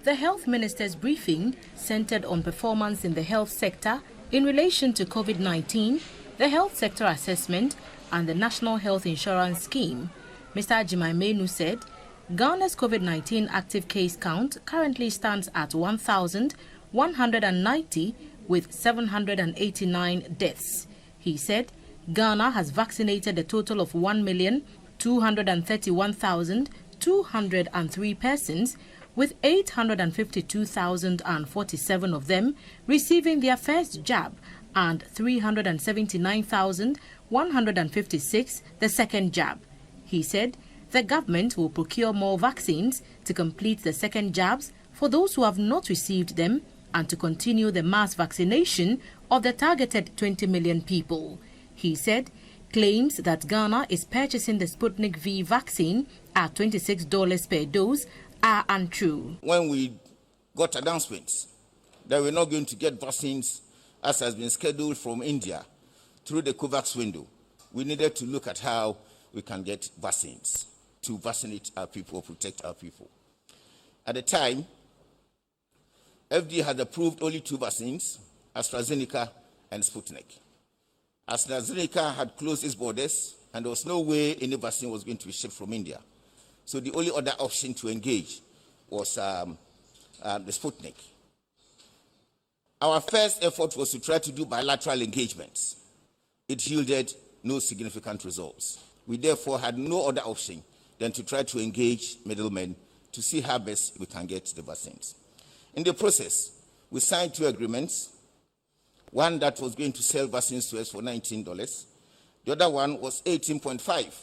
The health minister's briefing centered on performance in the health sector in relation to COVID-19, the health sector assessment, and the National Health Insurance Scheme. Mr. Ajimaimenu said Ghana's COVID-19 active case count currently stands at 1,190 with 789 deaths. He said Ghana has vaccinated a total of 1,231,203 persons, with 852,047 of them receiving their first jab and 379,156 the second jab. He said the government will procure more vaccines to complete the second jabs for those who have not received them and to continue the mass vaccination of the targeted 20 million people. He said claims that Ghana is purchasing the Sputnik-V vaccine at $26 per dose are untrue. When we got announcements that we're not going to get vaccines as has been scheduled from India through the COVAX window, we needed to look at how we can get vaccines to vaccinate our people, protect our people. At the time, FDA had approved only 2 vaccines, AstraZeneca and Sputnik. AstraZeneca had closed its borders, and there was no way any vaccine was going to be shipped from India. So the only other option to engage was the Sputnik. Our first effort was to try to do bilateral engagements. It yielded no significant results. We therefore had no other option than to try to engage middlemen to see how best we can get the vaccines. In the process, we signed 2 agreements. One that was going to sell vaccines to us for $19. The other one was 18.5,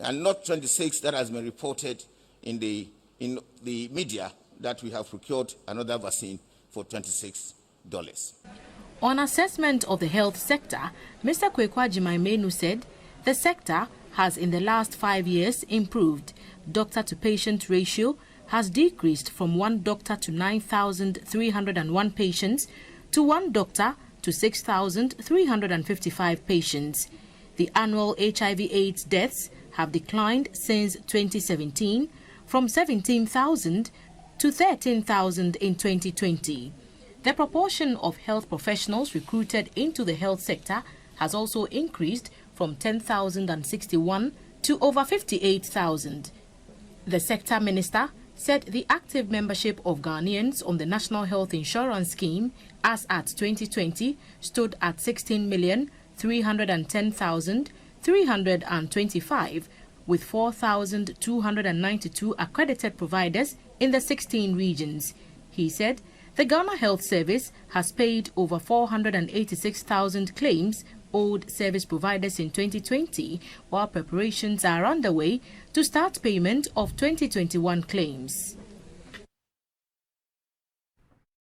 and not 26 that has been reported in the media that we have procured another vaccine for $26. On assessment of the health sector, Mr. Kwekwa Ajimaimenu said the sector has in the last 5 years improved. Doctor-to-patient ratio has decreased from 1 doctor to 9,301 patients to 1 doctor to 6,355 patients. The annual HIV/AIDS deaths have declined since 2017 from 17,000 to 13,000 in 2020. The proportion of health professionals recruited into the health sector has also increased from 10,061 to over 58,000. The sector minister said the active membership of Ghanaians on the National Health Insurance Scheme as at 2020 stood at 16,310,325, with 4,292 accredited providers in the 16 regions. He said the Ghana Health Service has paid over 486,000 claims owed service providers in 2020, while preparations are underway to start payment of 2021 claims.